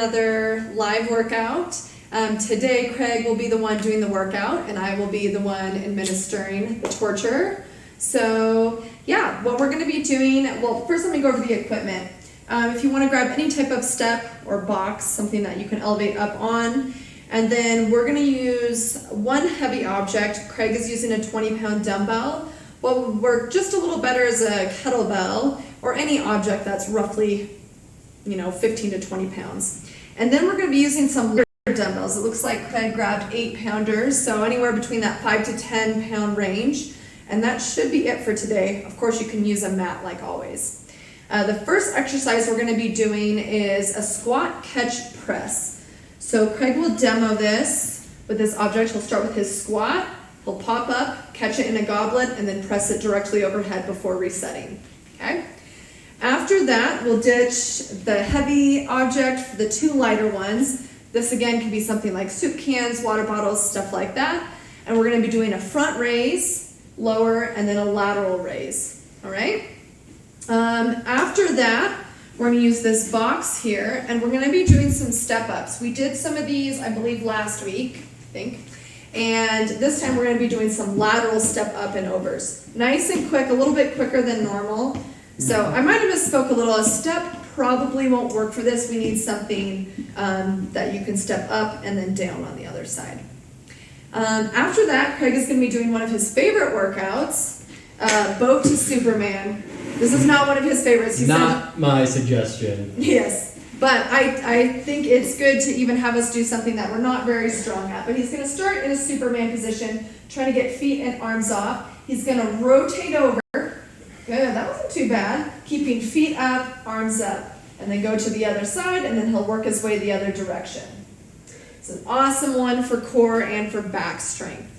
another live workout. Today, Craig will be the one doing the workout, and I will be the one administering the torture. So, yeah, what we're going to be doing, well, first let me go over the equipment. If you want to grab any type of step or box, something that you can elevate up on, and then we're going to use one heavy object. Craig is using a 20-pound dumbbell. What would work just a little better is a kettlebell or any object that's roughly 15 to 20 pounds. And then we're going to be using some dumbbells. It looks like Craig grabbed 8-pounders, so anywhere between that 5 to 10 pound range. And that should be it for today. Of course, you can use a mat like always. The first exercise we're going to be doing is a squat catch press. So Craig will demo this with this object. He'll start with his squat. He'll pop up, catch it in a goblet, and then press it directly overhead before resetting. Okay? After that, we'll ditch the heavy object for the 2 lighter ones. This again can be something like soup cans, water bottles, stuff like that. And we're going to be doing a front raise, lower, and then a lateral raise. All right? After that, we're going to use this box here, and we're going to be doing some step-ups. We did some of these, I believe, last week, I think. And this time we're going to be doing some lateral step-up and overs. Nice and quick, a little bit quicker than normal. So I might have misspoke a little. A step probably won't work for this. We need something that you can step up and then down on the other side. After that, Craig is going to be doing one of his favorite workouts, Boat to Superman. This is not one of his favorites. Not my suggestion. Yes, but I think it's good to even have us do something that we're not very strong at. But he's going to start in a Superman position, trying to get feet and arms off. He's going to rotate over. Good, that wasn't too bad. Keeping feet up, arms up, and then go to the other side, and then he'll work his way the other direction. It's an awesome one for core and for back strength.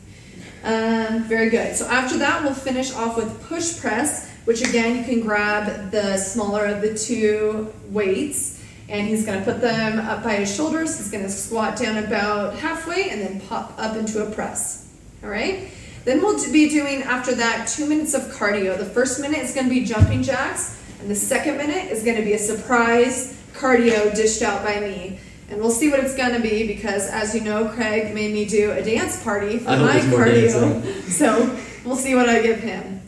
Very good. So after that, we'll finish off with push press, which again, you can grab the smaller of the 2 weights, and he's going to put them up by his shoulders. He's going to squat down about halfway and then pop up into a press. All right? Then we'll be doing, after that, 2 minutes of cardio. The first minute is going to be jumping jacks, and the second minute is going to be a surprise cardio dished out by me. And we'll see what it's going to be because, as you know, Craig made me do a dance party for my cardio. So we'll see what I give him.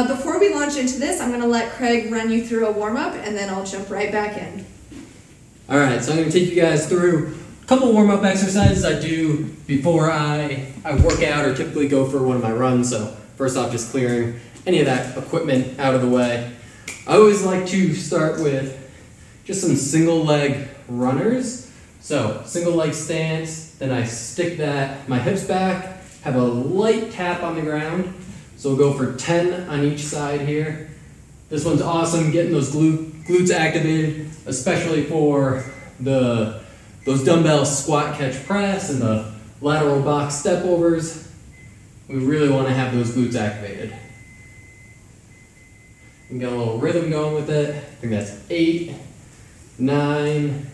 Before we launch into this, I'm going to let Craig run you through a warm-up, and then I'll jump right back in. All right, so I'm going to take you guys through a couple warm-up exercises I do before I work out or typically go for one of my runs. So first off, just clearing any of that equipment out of the way. I always like to start with just some single leg runners. So single leg stance, then I stick my hips back, have a light tap on the ground. So we'll go for 10 on each side here. This one's awesome, getting those glutes activated, especially for those dumbbell squat catch press and the lateral box step overs. We really want to have those glutes activated. And get a little rhythm going with it. I think that's 8, 9,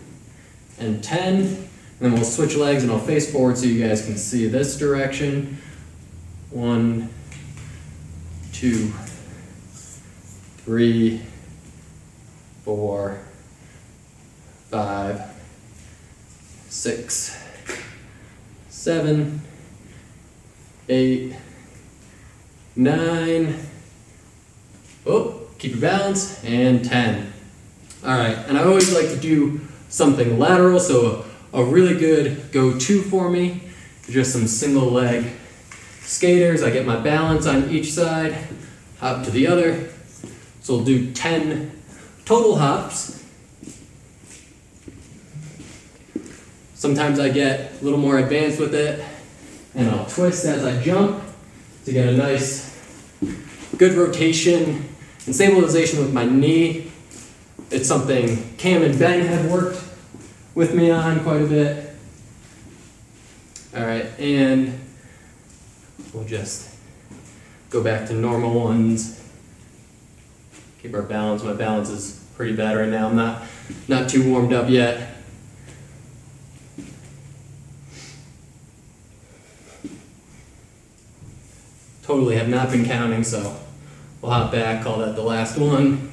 and 10. And then we'll switch legs and I'll face forward so you guys can see this direction. 1, 2, 3, 4, 5, 6, 7, 8, 9. Oh, keep your balance, and 10. All right, and I always like to do something lateral, so a really good go-to for me is just some single leg skaters. I get my balance on each side, hop to the other. So we'll do 10 total hops. Sometimes I get a little more advanced with it, and I'll twist as I jump to get a nice, good rotation and stabilization with my knee. It's something Cam and Ben have worked with me on quite a bit. All right, and we'll just go back to normal ones. Keep our balance. My balance is pretty bad right now. I'm not too warmed up yet. Totally have not been counting, so we'll hop back, call that the last one.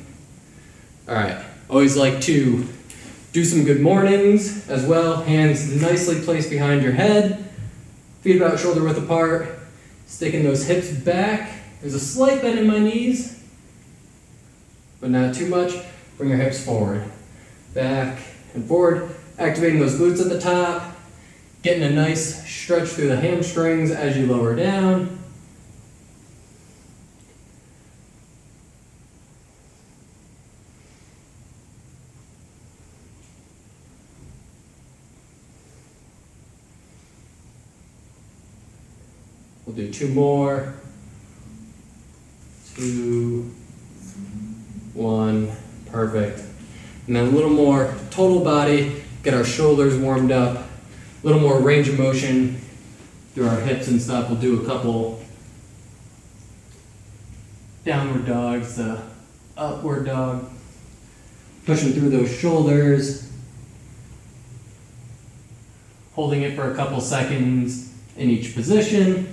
All right, always like to Do some good mornings as well. Hands nicely placed behind your head. Feet about shoulder width apart. Sticking those hips back. There's a slight bend in my knees, but not too much. Bring your hips forward. Back and forward. Activating those glutes at the top. Getting a nice stretch through the hamstrings as you lower down. We'll do 2 more. 2, 1, perfect. And then a little more total body, get our shoulders warmed up, a little more range of motion through our hips and stuff. We'll do a couple downward dogs, upward dog, pushing through those shoulders, holding it for a couple seconds in each position.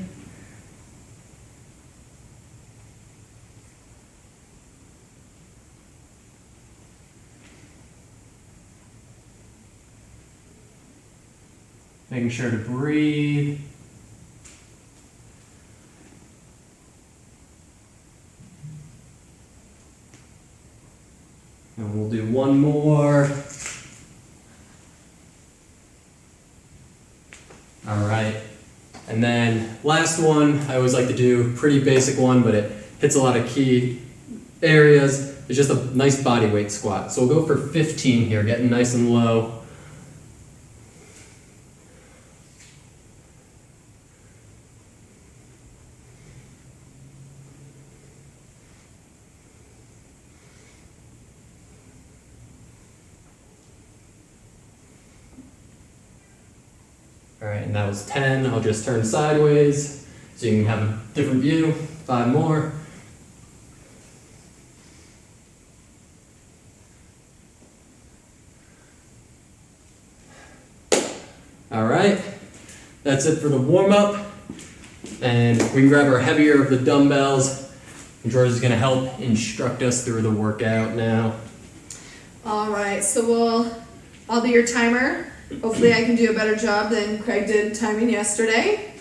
Making sure to breathe. And we'll do 1 more. All right. And then last one, I always like to do, pretty basic one, but it hits a lot of key areas. It's just a nice body weight squat. So we'll go for 15 here, getting nice and low. All right, and that was 10. I'll just turn sideways so you can have a different view. 5 more. All right, that's it for the warm-up. And we can grab our heavier of the dumbbells. And George is gonna help instruct us through the workout now. All right, so I'll be your timer. Hopefully I can do a better job than Craig did timing yesterday,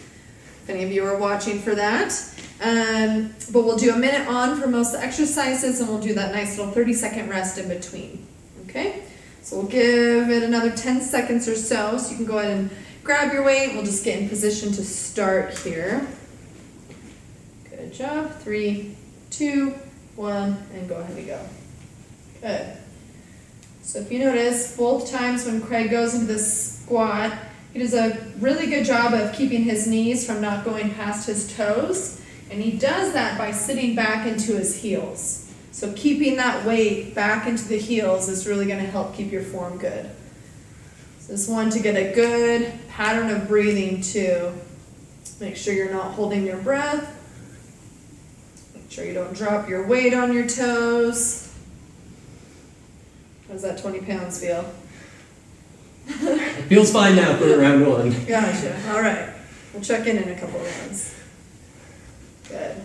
if any of you are watching for that. But we'll do a minute on for most of the exercises, and we'll do that nice little 30-second rest in between, okay? So we'll give it another 10 seconds or so you can go ahead and grab your weight. We'll just get in position to start here. Good job. 3, 2, 1, and go ahead and go. Good. So if you notice, both times when Craig goes into this squat, he does a really good job of keeping his knees from not going past his toes. And he does that by sitting back into his heels. So keeping that weight back into the heels is really going to help keep your form good. So this one to get a good pattern of breathing too. Make sure you're not holding your breath. Make sure you don't drop your weight on your toes. How does that 20 pounds feel? It feels fine now for round 1. Gotcha. All right. We'll check in a couple of rounds. Good.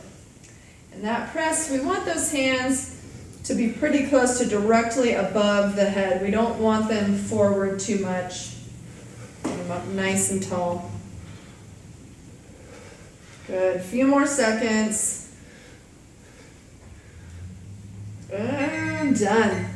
And that press, we want those hands to be pretty close to directly above the head. We don't want them forward too much. Get them up nice and tall. Good. A few more seconds. And done.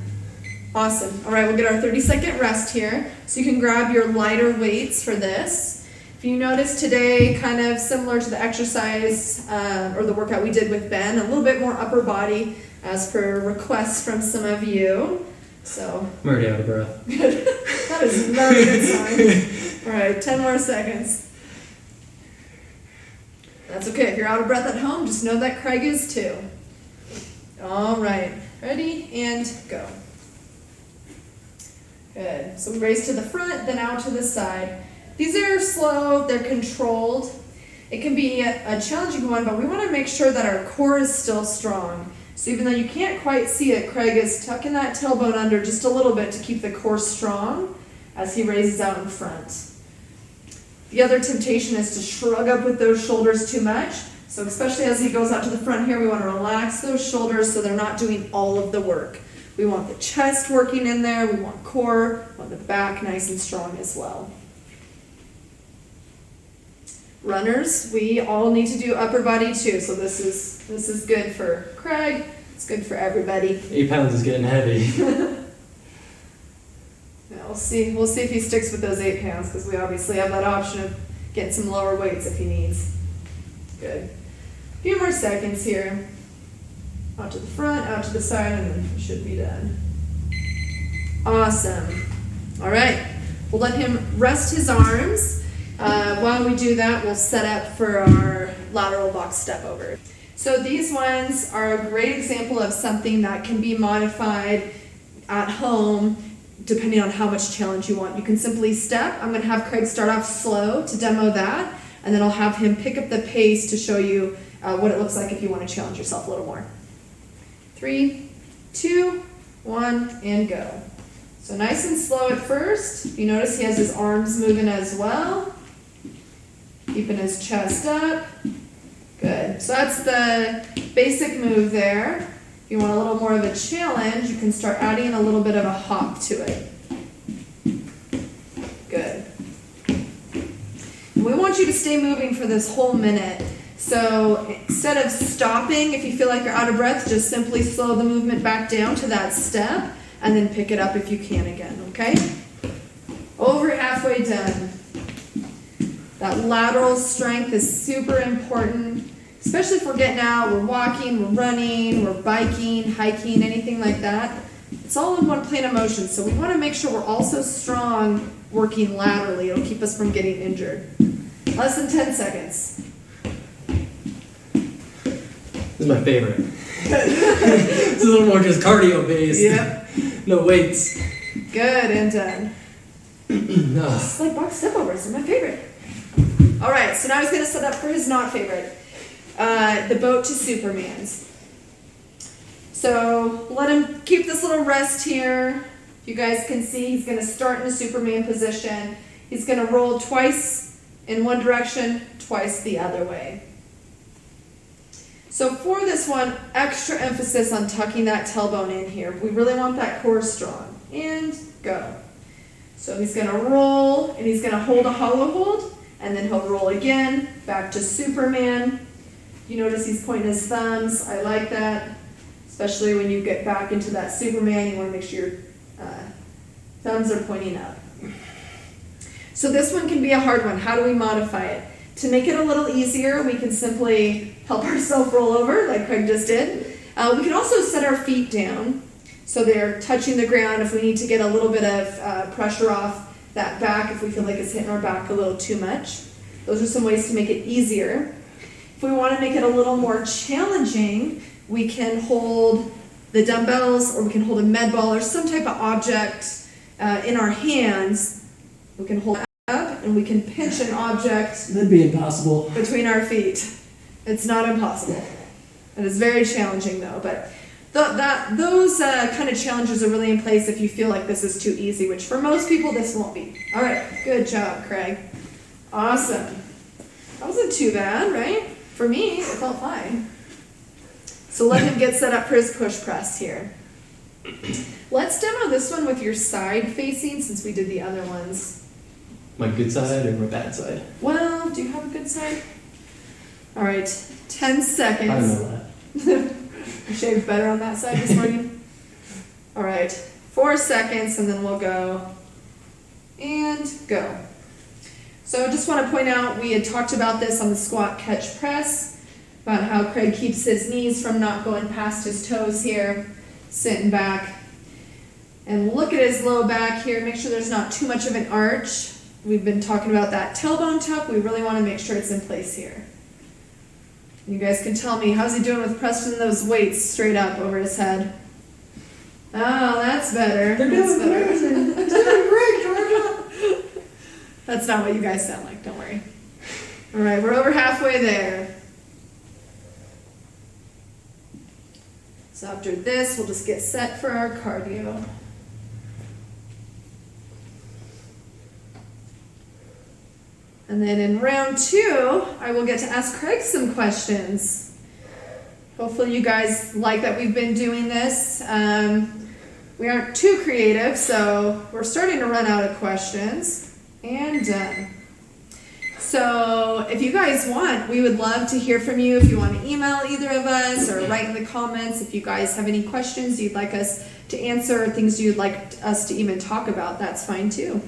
Awesome. All right, we'll get our 30-second rest here. So you can grab your lighter weights for this. If you notice today, kind of similar to the exercise or the workout we did with Ben, a little bit more upper body as per requests from some of you. So I'm already out of breath. Good. That is not a good sign. All right, 10 more seconds. That's okay. If you're out of breath at home, just know that Craig is too. All right, ready and go. Good. So we raise to the front, then out to the side. These are slow, they're controlled. It can be a challenging one, but we want to make sure that our core is still strong. So even though you can't quite see it, Craig is tucking that tailbone under just a little bit to keep the core strong as he raises out in front. The other temptation is to shrug up with those shoulders too much. So especially as he goes out to the front here, we want to relax those shoulders so they're not doing all of the work. We want the chest working in there. We want core. We want the back nice and strong as well. Runners, we all need to do upper body too. So this is good for Craig. It's good for everybody. 8 pounds is getting heavy. Yeah, we'll see if he sticks with those 8 pounds, because we obviously have that option of getting some lower weights if he needs. Good. A few more seconds here. Out to the front, out to the side, and then we should be done. Awesome. All right. We'll let him rest his arms. While we do that, we'll set up for our lateral box step over. So these ones are a great example of something that can be modified at home depending on how much challenge you want. You can simply step. I'm going to have Craig start off slow to demo that, and then I'll have him pick up the pace to show you what it looks like if you want to challenge yourself a little more. 3, 2, 1, and go. So nice and slow at first. You notice he has his arms moving as well. Keeping his chest up. Good. So that's the basic move there. If you want a little more of a challenge, you can start adding a little bit of a hop to it. Good. And we want you to stay moving for this whole minute. So instead of stopping, if you feel like you're out of breath, just simply slow the movement back down to that step and then pick it up if you can again, okay? Over halfway done. That lateral strength is super important, especially if we're getting out, we're walking, we're running, we're biking, hiking, anything like that. It's all in one plane of motion, so we want to make sure we're also strong working laterally. It'll keep us from getting injured. Less than 10 seconds. This is my favorite. It's a little more just cardio based. Yep. No weights. Good, and done. No. It's like box step overs, they're my favorite. All right, so now he's going to set up for his not favorite. The boat to Superman's. So let him keep this little rest here. You guys can see he's going to start in a Superman position. He's going to roll twice in one direction, twice the other way. So for this one, extra emphasis on tucking that tailbone in here. We really want that core strong. And go. So he's going to roll, and he's going to hold a hollow hold, and then he'll roll again, back to Superman. You notice he's pointing his thumbs. I like that, especially when you get back into that Superman. You want to make sure your thumbs are pointing up. So this one can be a hard one. How do we modify it? To make it a little easier, we can simply help ourselves roll over, like Craig just did. We can also set our feet down so they're touching the ground if we need to get a little bit of pressure off that back, if we feel like it's hitting our back a little too much. Those are some ways to make it easier. If we want to make it a little more challenging, we can hold the dumbbells, or we can hold a med ball or some type of object in our hands. We can hold it up and we can pinch an object. That'd be impossible. Between our feet. It's not impossible. It is very challenging though, but those kind of challenges are really in place if you feel like this is too easy, which for most people this won't be. All right, good job, Craig. Awesome. That wasn't too bad, right? For me, it felt fine. So let him get set up for his push press here. Let's demo this one with your side facing, since we did the other ones. My good side or my bad side? Well, do you have a good side? All right, 10 seconds. I don't know that. You shaved better on that side this morning? All right, 4 seconds, and then we'll go. And go. So I just want to point out, we had talked about this on the squat catch press, about how Craig keeps his knees from not going past his toes here, sitting back. And look at his low back here, make sure there's not too much of an arch. We've been talking about that tailbone tuck. We really want to make sure it's in place here. You guys can tell me, how's he doing with pressing those weights straight up over his head? Oh, that's better. They're doing great. They're doing great, Georgia. That's not what you guys sound like, don't worry. All right, we're over halfway there. So after this, we'll just get set for our cardio. And then in round 2, I will get to ask Craig some questions. Hopefully you guys like that we've been doing this. we aren't too creative, so we're starting to run out of questions. And done. So if you guys want, we would love to hear from you. If you want to email either of us or write in the comments if you guys have any questions you'd like us to answer or things you'd like us to even talk about, that's fine too.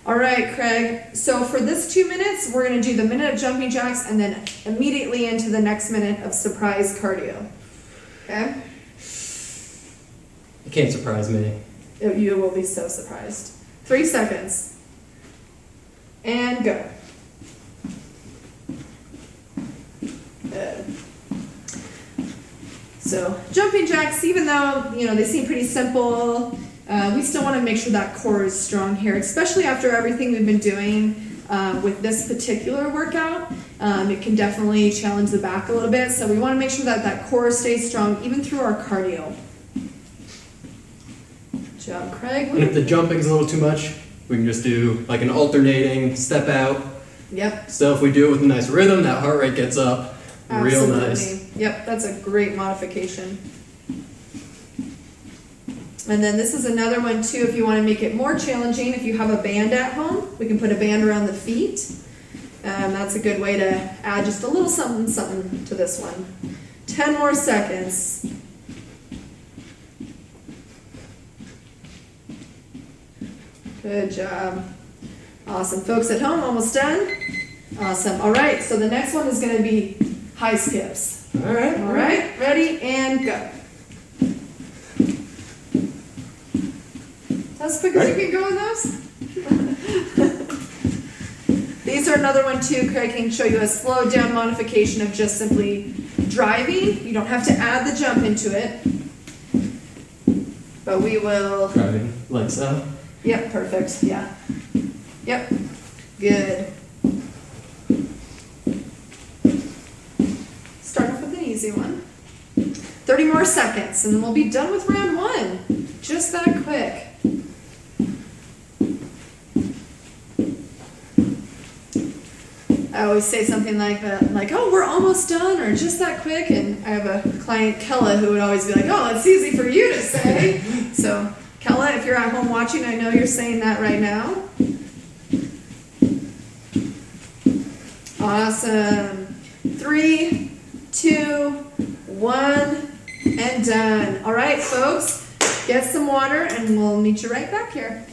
All right, Craig. So for this 2 minutes, we're going to do the minute of jumping jacks and then immediately into the next minute of surprise cardio. Okay? You can't surprise me. You will be so surprised. 3 seconds. And go. Good. So jumping jacks, even though they seem pretty simple, we still want to make sure that core is strong here, especially after everything we've been doing with this particular workout. It can definitely challenge the back a little bit, so we want to make sure that that core stays strong even through our cardio. Good job, Craig. And if the jumping's a little too much, we can just do like an alternating step out. Yep. So if we do it with a nice rhythm, that heart rate gets up real nice. Yep, that's a great modification. And then this is another one too, if you want to make it more challenging, if you have a band at home, we can put a band around the feet. That's a good way to add just a little something, something to this one. 10 more seconds. Good job. Awesome. Folks at home, almost done. Awesome. All right, so the next one is going to be high skips. All right. All right, ready, and go. As quick as you can go with those. These are another one too. Craig can show you a slowed down modification of just simply driving. You don't have to add the jump into it. But we will... Driving like so. Yep, perfect. Yeah. Yep. Good. Start off with an easy one. 30 more seconds and then we'll be done with round 1. Just that quick. I always say something like that, like, oh, we're almost done, or just that quick, and I have a client, Kella, who would always be like, oh, it's easy for you to say. So, Kella, if you're at home watching, I know you're saying that right now. Awesome. 3, 2, 1, and done. All right, folks, get some water, and we'll meet you right back here.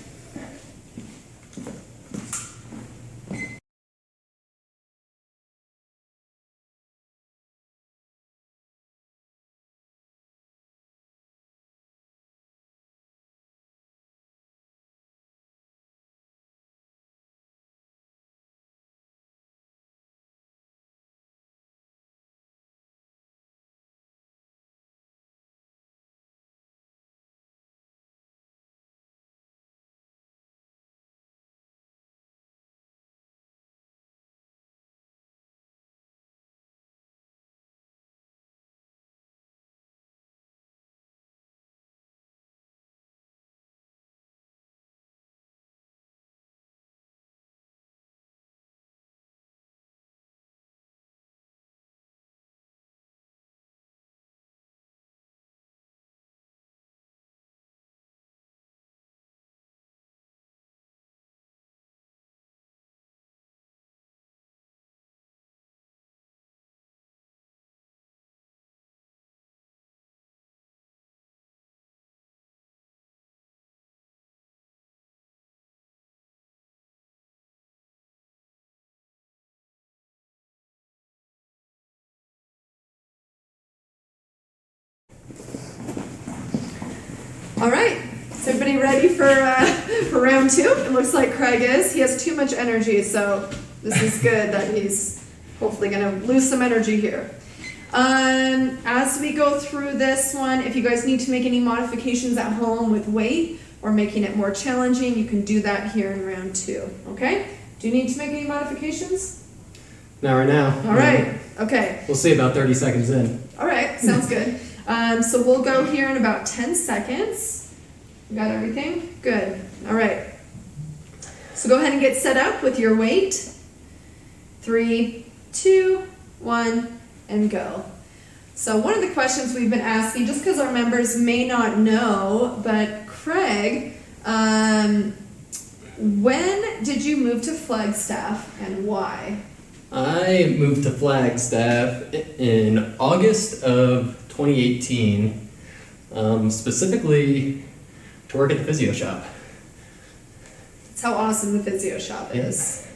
All right, is everybody ready for round 2? It looks like Craig is. He has too much energy, so this is good that he's hopefully going to lose some energy here. As we go through this one, if you guys need to make any modifications at home with weight or making it more challenging, you can do that here in round 2, okay? Do you need to make any modifications? Not right now. All right, okay. We'll see about 30 seconds in. All right, sounds good. So we'll go here in about 10 seconds. You got everything? Good. All right. So go ahead and get set up with your weight. 3, 2, 1, and go. So one of the questions we've been asking, just because our members may not know, but Craig, when did you move to Flagstaff and why? I moved to Flagstaff in August of 2018, specifically to work at the Physio shop. That's how awesome the Physio shop is.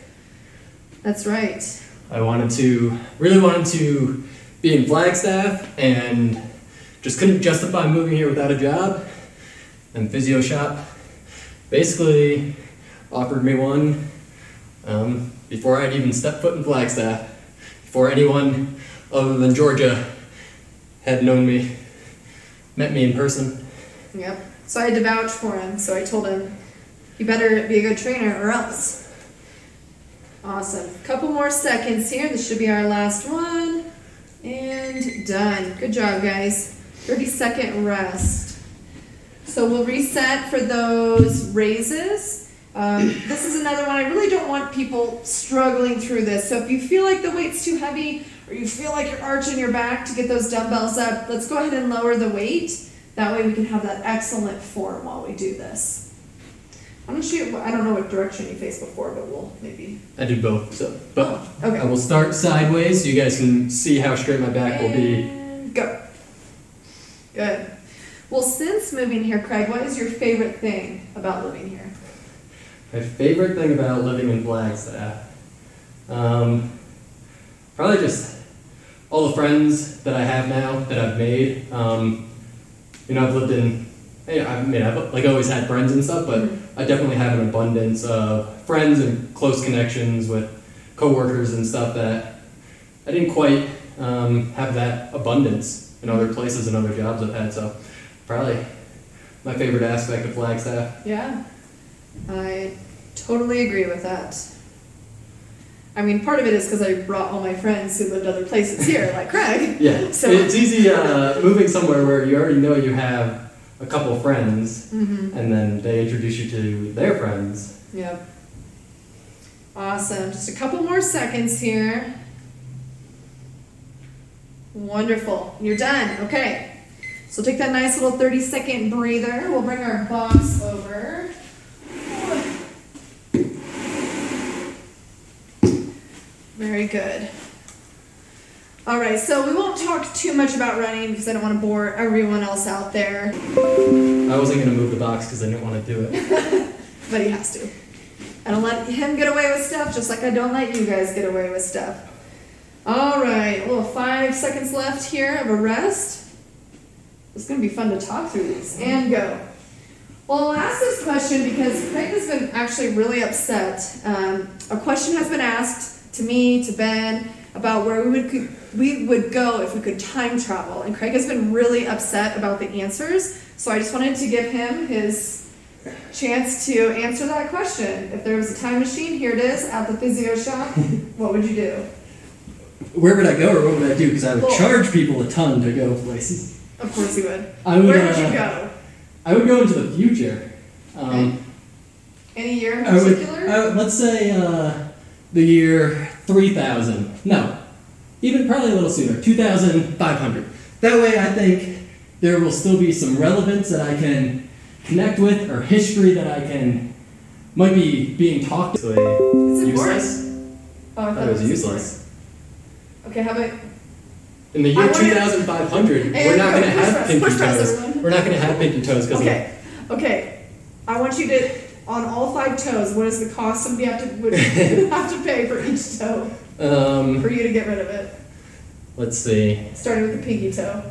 That's right. I really wanted to be in Flagstaff and just couldn't justify moving here without a job. And Physio shop basically offered me one before I'd even stepped foot in Flagstaff, before anyone other than Georgia had met me in person. Yep. So I had to vouch for him. So I told him, you better be a good trainer or else. Awesome. Couple more seconds here. This should be our last one. And done. Good job, guys. 30-second rest. So we'll reset for those raises. This is another one. I really don't want people struggling through this. So if you feel like the weight's too heavy or you feel like you're arching your back to get those dumbbells up, let's go ahead and lower the weight. That way we can have that excellent form while we do this. I don't know what direction you faced before, but we'll maybe. I did both, so. But okay. I will start sideways so you guys can see how straight my back will be. And go. Good. Well, since moving here, Craig, what is your favorite thing about living here? My favorite thing about living in Flagstaff? Probably just all the friends that I have now that I've made. I've lived in, I've always had friends and stuff, but I definitely have an abundance of friends and close connections with coworkers and stuff that I didn't quite have that abundance in other places and other jobs I've had. So probably my favorite aspect of Flagstaff. Yeah, I totally agree with that. I mean, part of it is because I brought all my friends who lived other places here, like Craig. Yeah, So it's easy moving somewhere where you already know you have a couple friends, and then they introduce you to their friends. Yep. Awesome. Just a couple more seconds here. Wonderful. You're done. Okay. So take that nice little 30-second breather. We'll bring our box over. Very good. All right, so we won't talk too much about running because I don't want to bore everyone else out there. I wasn't going to move the box because I didn't want to do it. But he has to. I don't let him get away with stuff just like I don't let you guys get away with stuff. All right, a little 5 seconds left here of a rest. It's going to be fun to talk through these. And go. Well, I'll ask this question because Craig has been actually really upset. A question has been asked to me, to Ben, about where we would go if we could time travel. And Craig has been really upset about the answers. So I just wanted to give him his chance to answer that question. If there was a time machine, here it is, at the Physio shop, what would you do? Where would I go or what would I do? Because I would Well, charge people a ton to go places. Of course you would. Where Where would you go? I would go into the future. Okay. Any year in I would, particular? let's say the year 3000. No, even probably a little sooner, 2500. That way I think there will still be some relevance that I can connect with or history that might be being talked to. It's Useless? important. Oh, I That was useless. Okay, how about In the year 2500, we're not going to have pinky push press, toes. everyone. We're not going to have pinky toes because Okay. I want you to, on all 5 toes, what is the cost somebody would have to pay for each toe for you to get rid of it? Let's see. Starting with the pinky toe.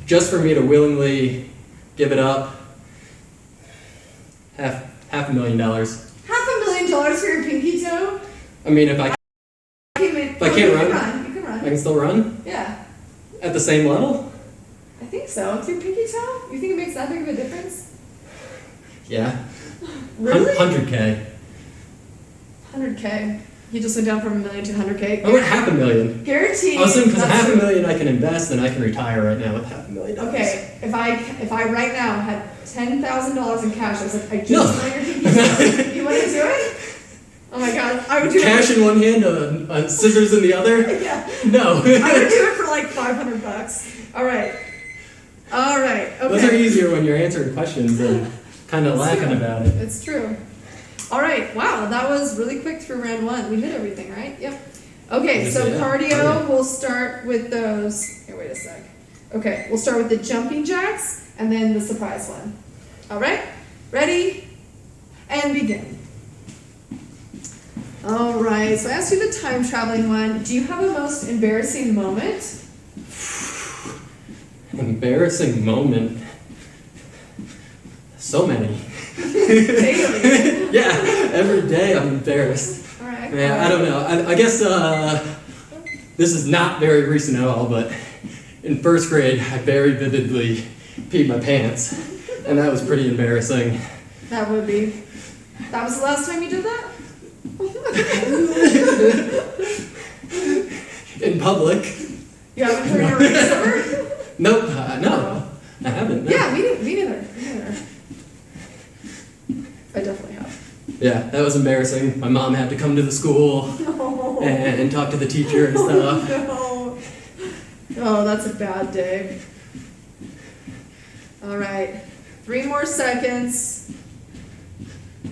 Just for me to willingly give it up, $500,000. $500,000 for your pinky toe? I mean, if I can't run, You can run. I can still run Yeah. at the same level. I think so. With your pinky toe? You think it makes that big of a difference? Yeah. Really? 100K. 100K. You just went down from $1 million to 100K. I went $500,000. Guaranteed. I was thinking because that's- $500,000 I can invest and I can retire right now with $500,000. Okay, if I right now had $10,000 in cash, I was like, I just No. want your pinky toe. You want to do it? Oh my god, I would do Cash it. in one hand, scissors in the other. Yeah. No. I would do it for like $5 $500. All right. Okay. Those are easier when you're answering questions and kind of laughing about it. It's true. All right. Wow, that was really quick through round one. We hit everything, right? Yep. Okay, so cardio, we'll start with those. Here, wait a sec. Okay, we'll start with the jumping jacks and then the surprise one. All right? Ready? And begin. All right, so I asked you the time traveling one. Do you have a most embarrassing moment? Embarrassing moment. So many. Daily. Yeah, every day I'm embarrassed. All right. Yeah, I don't know. I guess this is not very recent at all, but in first grade, I very vividly peed my pants, and that was pretty embarrassing. That would be. That was the last time you did that? In public. You haven't turned your rings over? Nope, no, I haven't. No. Yeah, me neither. I definitely have. Yeah, that was embarrassing. My mom had to come to the school No. and talk to the teacher and stuff. No. Oh, that's a bad day. All right, 3 more seconds.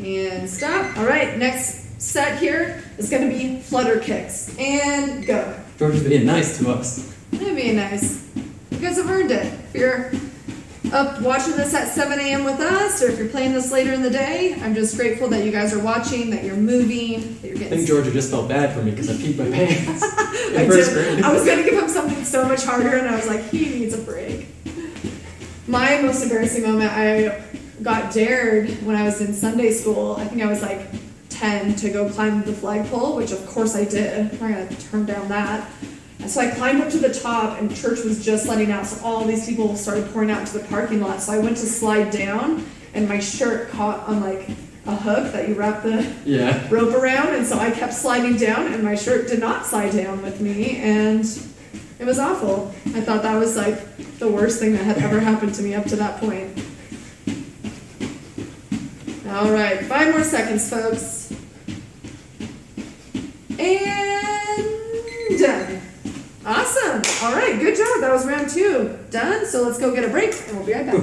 And stop. All right, next set here is going to be flutter kicks. And go. George is being nice to us. That'd be nice. You guys have earned it. If you're up watching this at 7 a.m. with us, or if you're playing this later in the day, I'm just grateful that you guys are watching, that you're moving, that you're I getting... think Georgia just felt bad for me because I peed my pants I in first did. grade. I was going to give him something so much harder, and I was like, he needs a break. My most embarrassing moment, I got dared when I was in Sunday school. I think I was like 10 to go climb the flagpole, which of course I did. I'm not going to turn down that. And so I climbed up to the top, and church was just letting out, so all these people started pouring out into the parking lot. So I went to slide down, and my shirt caught on like a hook that you wrap the rope around, and so I kept sliding down, and my shirt did not slide down with me, and it was awful. I thought that was like the worst thing that had ever happened to me up to that point. All right, 5 more seconds, folks. And done. Awesome. All right, good job. That was round 2. Done. So let's go get a break, and we'll be right back.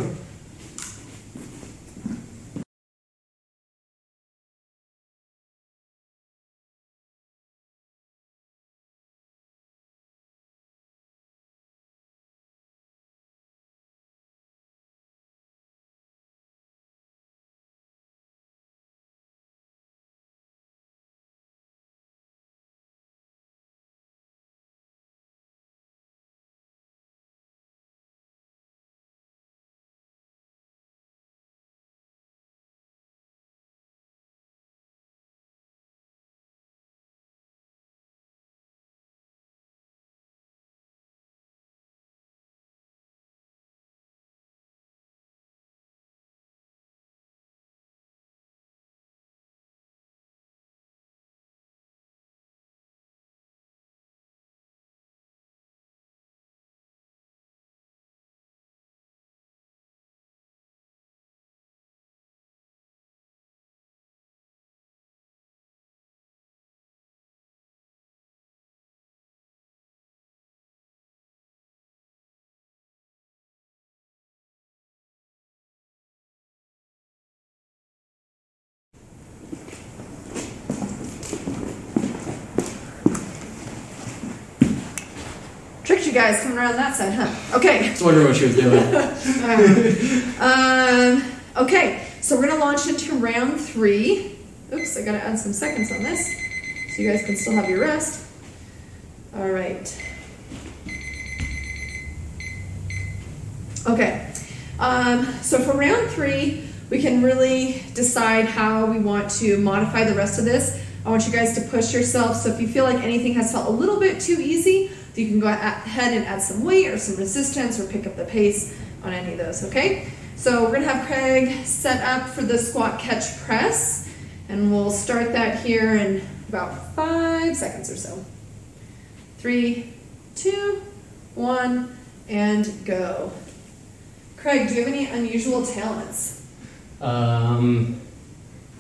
Tricked you guys coming around that side, huh? Okay. I was wondering what she was doing. Okay, so we're going to launch into round 3. Oops, I got to add some seconds on this so you guys can still have your rest. All right. Okay, so for round 3, we can really decide how we want to modify the rest of this. I want you guys to push yourself, so if you feel like anything has felt a little bit too easy, you can go ahead and add some weight or some resistance or pick up the pace on any of those, okay? So we're gonna have Craig set up for the squat catch press, and we'll start that here in about 5 seconds or so. 3, 2, 1, and go. Craig, do you have any unusual talents?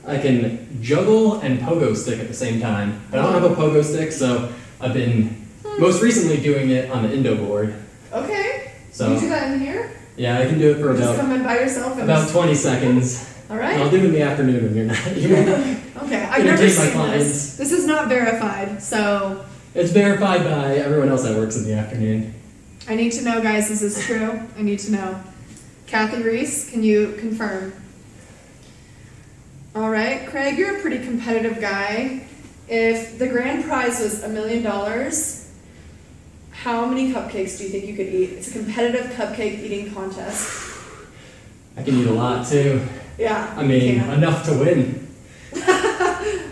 I can juggle and pogo stick at the same time. But I don't have a pogo stick, so I've been Most recently doing it on the Indo board. Okay. So Can you do that in here? yeah, I can do it for Just come in by yourself and about 20 seconds. All And right. I'll do it in the afternoon when you're not. Okay. I've never entertain my seen clients. this. This is not verified, so It's verified by everyone else that works in the afternoon. I need to know, guys. Is this true? I need to know. Kathy Reese, can you confirm? All right, Craig, you're a pretty competitive guy. If the grand prize was $1 million, how many cupcakes do you think you could eat? It's a competitive cupcake eating contest. I can eat a lot too. Yeah. I mean, you can. enough to win.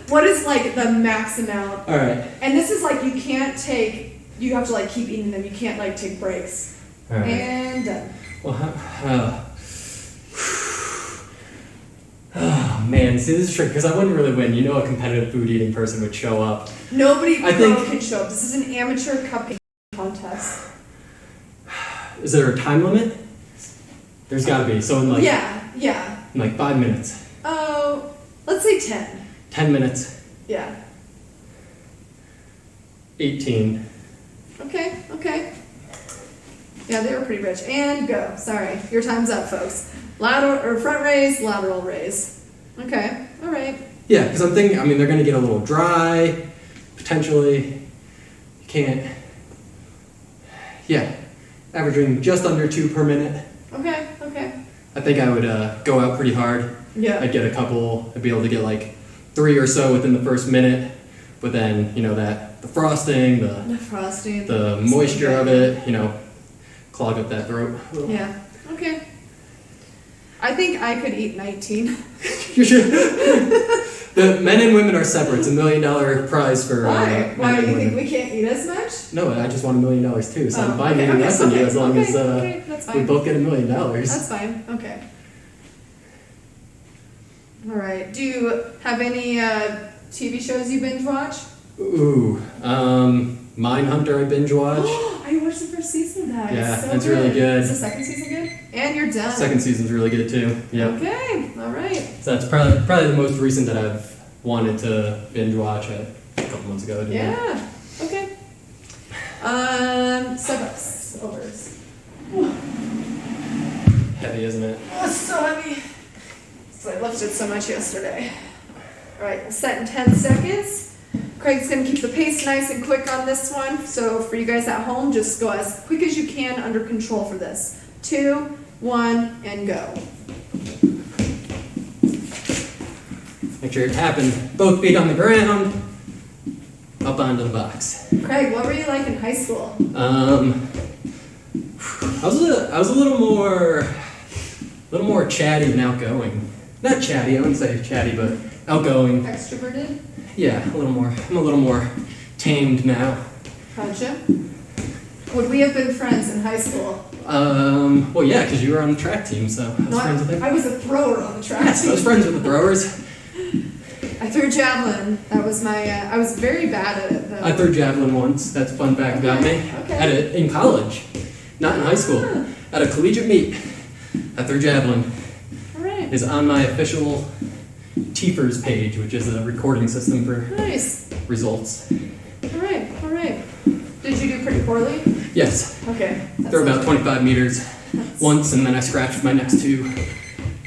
What is like the max amount? All right. And this is like you can't take. You have to like keep eating them. You can't like take breaks. All right. And done. Well, oh man, see this is tricky because I wouldn't really win. You know, a competitive food eating person would show up. Nobody I think- can show up. This is an amateur cupcake contest. Is there a time limit? There's got to be. So in like Yeah. in like 5 minutes, Oh, let's say 10. 10 minutes, Yeah. 18. Okay. Yeah, they were pretty rich. And go. Sorry, your time's up, folks. Lateral or front raise, lateral raise. Okay. All right. Yeah, because I'm thinking. I mean, they're gonna get a little dry, potentially. You can't. Yeah, averaging just under 2 per minute. Okay. I think I would go out pretty hard. Yeah. I'd get a couple. I'd be able to get like 3 or so within the first minute, but then the frosting, The frosting. the moisture of it, clog up that throat. Yeah. Okay. I think I could eat 19. You should. The men and women are separate. It's $1 million prize for Why? men Why and do you think women. we can't eat as much? No, I just want $1 million too. So I'm fine okay, eating less than you as long as okay, that's we fine. both get $1 million. That's fine. Okay. All right. Do you have any TV shows you binge watch? Ooh, Mindhunter I binge watch. I watched the first season of that. Yeah, It's so that's really good. Is the second season good? And you're done. Second season's really good too. Yeah. Okay. All right. So that's probably the most recent that I've wanted to binge watch a couple months ago. Didn't I? Yeah. Okay. Subs overs. Heavy, isn't it? Oh, it's so heavy. So I lifted so much yesterday. All right, we'll set in 10 seconds. Craig's gonna keep the pace nice and quick on this one. So for you guys at home, just go as quick as you can under control for this. 2, 1, and go. Make sure you're tapping both feet on the ground, up onto the box. Craig, what were you like in high school? I was a little more chatty than outgoing. Not chatty, I wouldn't say chatty, but outgoing. Extroverted? Yeah, a little more. I'm a little more tamed now. Gotcha. Would we have been friends in high school? Well, yeah, because you were on the track team, so I was No, friends with them. I was a thrower on the track Yes, I team. was friends with the throwers. I threw javelin. That was my. I was very bad at it though. I threw javelin once. That's a fun fact about me. Okay. In college, not in high school. Ah. At a collegiate meet, I threw javelin. All right. Is on my official TFERS page, which is a recording system for Nice. results. All right. All right. Did you do pretty poorly? Yes, Okay. that threw about sounds 25 meters good. once, and then I scratched my next 2.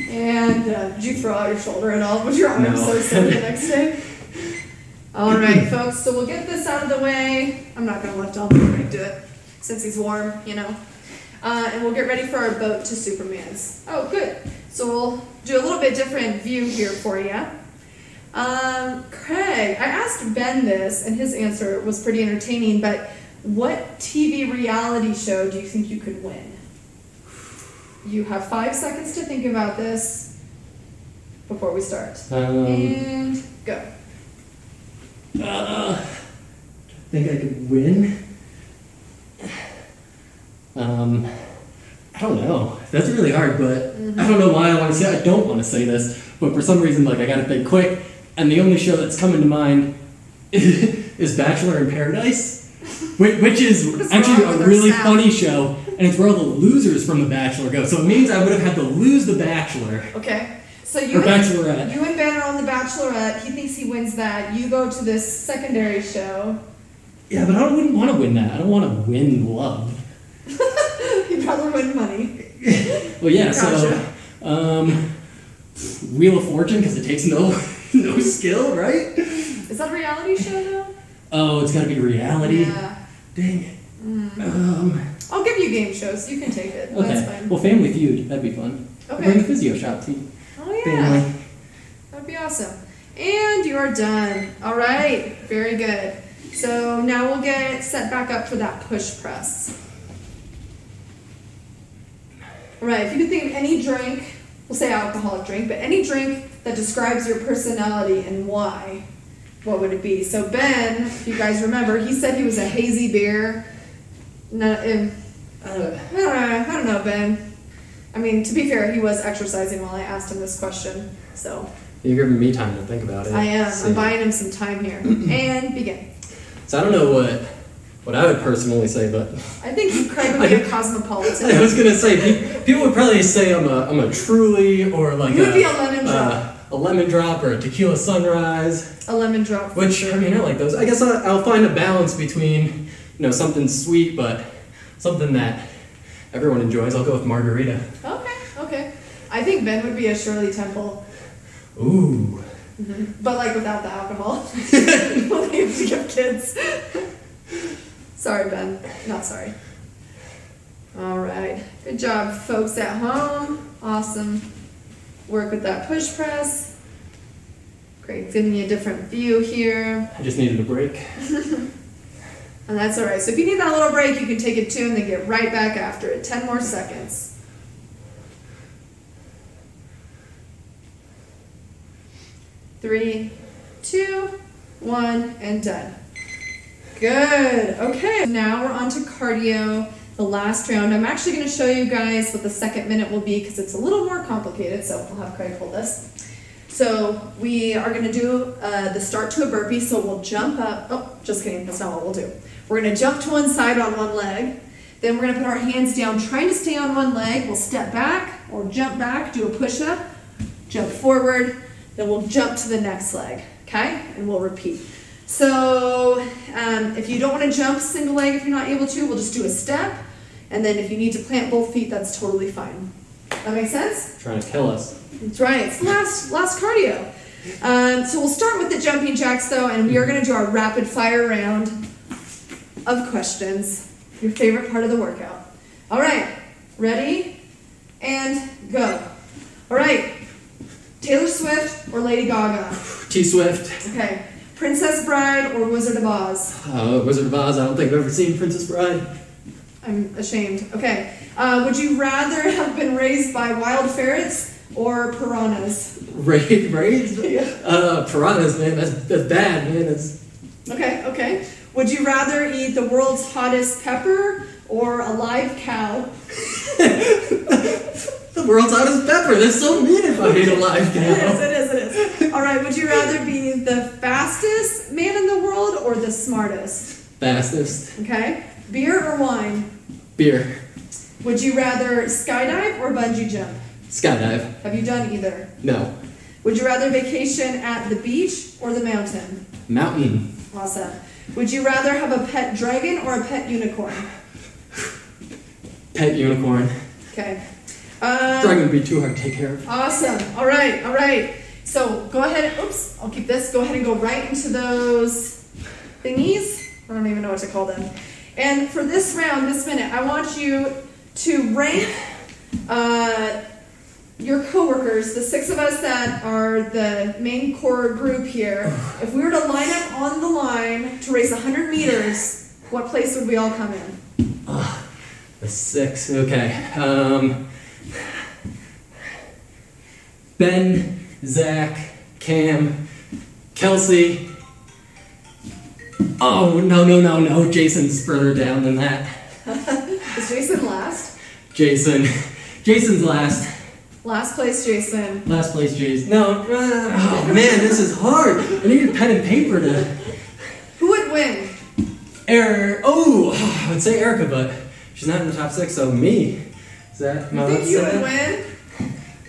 And did you throw out your shoulder at all? Was your arm No. so sore the next day? All right, folks. So we'll get this out of the way. I'm not gonna lift. I'll let Craig do it since he's warm, And we'll get ready for our boat to Superman's. Oh, good. So we'll do a little bit different view here for you. Craig, I asked Ben this, and his answer was pretty entertaining. But what TV reality show do you think you could win? You have 5 seconds to think about this before we start. And go. I think I could win. I don't know. That's really hard, but I don't know why I want to say. I don't want to say this, but for some reason, I got to think quick. And the only show that's coming to mind is Bachelor in Paradise, which is What's actually wrong a with our really sound? funny show, and it's where all the losers from The Bachelor go. So it means I would have had to lose The Bachelor Okay. So or you and, Bachelorette. you and Ben are on The Bachelorette. He thinks he wins that. You go to this secondary show. Yeah, but I wouldn't want to win that. I don't want to win love. You'd rather win money. Well, yeah, Gotcha. so, Wheel of Fortune, because it takes no skill, right? Is that a reality show though? Oh, it's gotta be reality. Yeah. Dang it. I'll give you game shows. You can take it. Okay. That's fine. Well, Family Feud, that'd be fun. Okay. Bring the Physio shop team. Oh yeah. Family. That'd be awesome. And you are done. All right. Very good. So now we'll get set back up for that push press. All right. If you could think of any drink, we'll say alcoholic drink, but any drink that describes your personality and why, what would it be? So Ben, if you guys remember, he said he was a hazy beer. No, I don't know, Ben. I mean, to be fair, he was exercising while I asked him this question, so. You're giving me time to think about it. I am. So, I'm buying him some time here. And begin. So I don't know what I would personally say, but I think Craig would be a cosmopolitan. I was gonna say people would probably say I'm a truly or like You would be a lemon drop. A lemon drop or a tequila sunrise. A lemon drop. for Which sure. I mean I like those. I guess I'll find a balance between something sweet but something that everyone enjoys. I'll go with margarita. Okay. I think Ben would be a Shirley Temple, Ooh. but like without the alcohol. We'll leave to give kids. Sorry, Ben. Not sorry. All right. Good job, folks at home. Awesome. Work with that push press. Great. Giving you a different view here. I just needed a break. And that's all right. So if you need that little break, you can take it 2 and then get right back after it. 10 more seconds. 3, 2, 1, and done. Good. Okay. Now we're on to cardio, the last round. I'm actually going to show you guys what the second minute will be because it's a little more complicated. So we'll have Craig hold this. So we are going to do the start to a burpee. So we'll jump up. Oh, just kidding. That's not what we'll do. We're going to jump to one side on one leg. Then we're going to put our hands down, trying to stay on one leg. We'll step back or jump back, do a push-up, jump forward. Then we'll jump to the next leg, okay? And we'll repeat. So if you don't want to jump single leg, if you're not able to, we'll just do a step. And then if you need to plant both feet, that's totally fine. That make sense? Trying to kill us. That's right. It's the last cardio. So we'll start with the jumping jacks, though, and we are going to do our rapid fire round of questions. Your favorite part of the workout. All right. Ready? And go. All right. Taylor Swift or Lady Gaga? T-Swift. Okay. Princess Bride or Wizard of Oz? Wizard of Oz. I don't think I've ever seen Princess Bride. I'm ashamed. Okay. Would you rather have been raised by wild ferrets or piranhas? Raids? Yeah. Piranhas, man. That's bad, man. That's... Okay. Would you rather eat the world's hottest pepper or a live cow? The world's hottest pepper. That's so mean if I ate a live cow. It is. All right. Would you rather be the fastest man in the world or the smartest? Fastest. Okay. Beer or wine? Beer. Would you rather skydive or bungee jump? Skydive. Have you done either? No. Would you rather vacation at the beach or the mountain? Mountain. Awesome. Would you rather have a pet dragon or a pet unicorn? Pet unicorn. Okay. Dragon would be too hard to take care of. Awesome. All right. So go ahead. Oops. I'll keep this. Go ahead and go right into those thingies. I don't even know what to call them. And for this round, this minute, I want you to rank your coworkers, the 6 of us that are the main core group here. If we were to line up on the line to race 100 meters, what place would we all come in? The 6. Okay. Ben, Zach, Cam, Kelsey. Oh, no. Jason's further down than that. Is Jason last? Jason's last. Last place, Jason. Last place, Jason. No. Oh, man, this is hard. I need a pen and paper to... Who would win? I would say Erica, but she's not in the top 6, so me. Is that my You think you would win?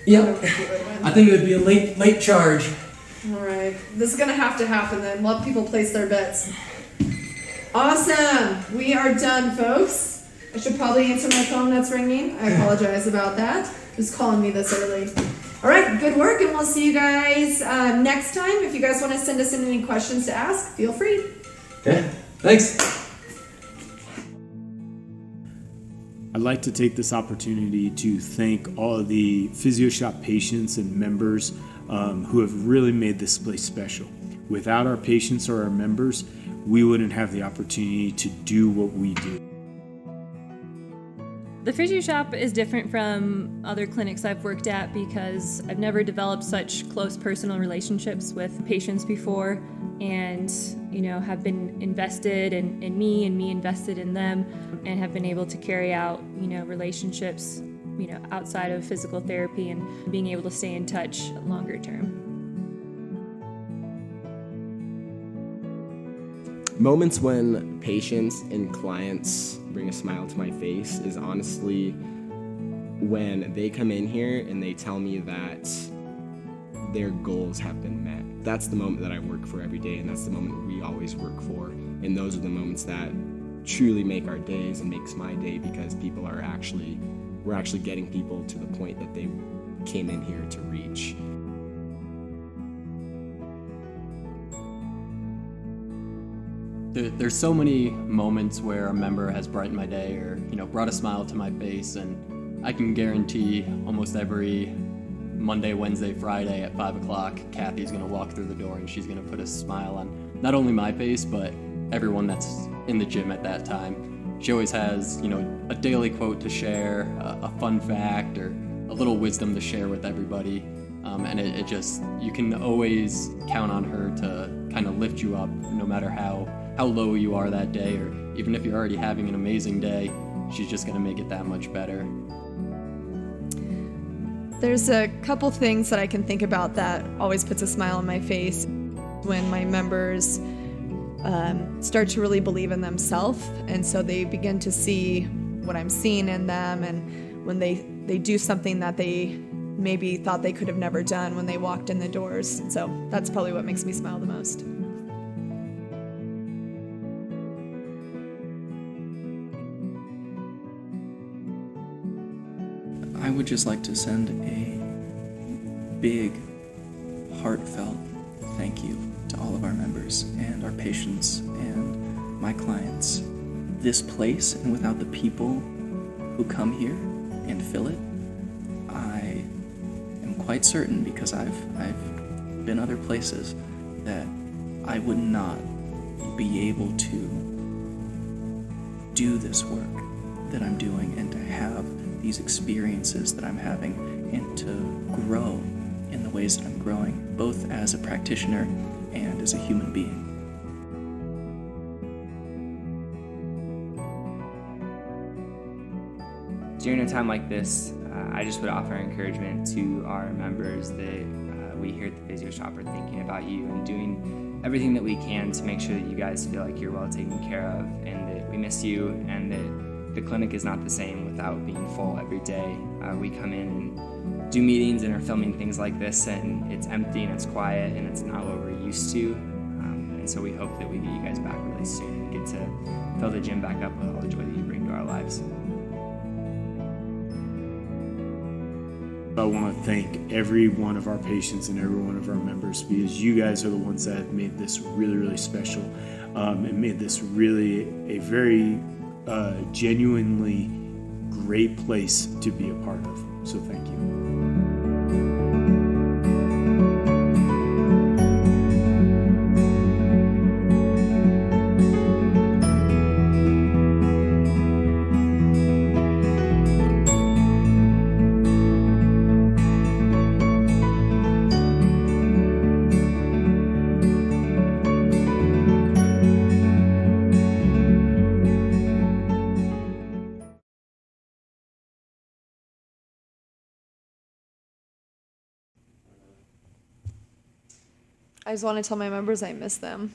Yep. I think it would be a late charge. All right. This is going to happen then. Let people place their bets. Awesome. We are done, folks. I should probably answer my phone that's ringing. I apologize about that. Who's calling me this early? All right, good work, and we'll see you guys next time. If you guys want to send us in any questions to ask, feel free. Okay, thanks. I'd like to take this opportunity to thank all of the Physio Shop patients and members who have really made this place special. Without our patients or our members, we wouldn't have the opportunity to do what we do. The Physio Shop is different from other clinics I've worked at because I've never developed such close personal relationships with patients before, and have been invested in me and me invested in them, and have been able to carry out relationships outside of physical therapy and being able to stay in touch longer term. Moments when patients and clients bring a smile to my face is honestly when they come in here and they tell me that their goals have been met. That's the moment that I work for every day, and that's the moment we always work for. And those are the moments that truly make our days and makes my day, because we're actually getting people to the point that they came in here to reach. There's so many moments where a member has brightened my day or brought a smile to my face, and I can guarantee almost every Monday, Wednesday, Friday at 5 o'clock, Kathy's gonna walk through the door and she's gonna put a smile on not only my face but everyone that's in the gym at that time. She always has a daily quote to share, a fun fact, or a little wisdom to share with everybody, and it just, you can always count on her to kind of lift you up no matter how low you are that day, or even if you're already having an amazing day, she's just gonna make it that much better. There's a couple things that I can think about that always puts a smile on my face when my members start to really believe in themselves, and so they begin to see what I'm seeing in them, and when they do something that they maybe thought they could have never done when they walked in the doors. So that's probably what makes me smile the most. I would just like to send a big, heartfelt thank you to all of our members and our patients and my clients. This place, and without the people who come here and fill it, I am quite certain, because I've been other places, that I would not be able to do this work that I'm doing and to have these experiences that I'm having and to grow in the ways that I'm growing, both as a practitioner and as a human being. During a time like this, I just would offer encouragement to our members that we here at the Physio Shop are thinking about you and doing everything that we can to make sure that you guys feel like you're well taken care of, and that we miss you, and that the clinic is not the same without being full every day. We come in and do meetings and are filming things like this, and it's empty and it's quiet and it's not what we're used to. And so we hope that we get you guys back really soon and get to fill the gym back up with all the joy that you bring to our lives. I want to thank every one of our patients and every one of our members, because you guys are the ones that have made this really, really special, and made this really a very genuinely great place to be a part of. So thank you. I just want to tell my members I miss them.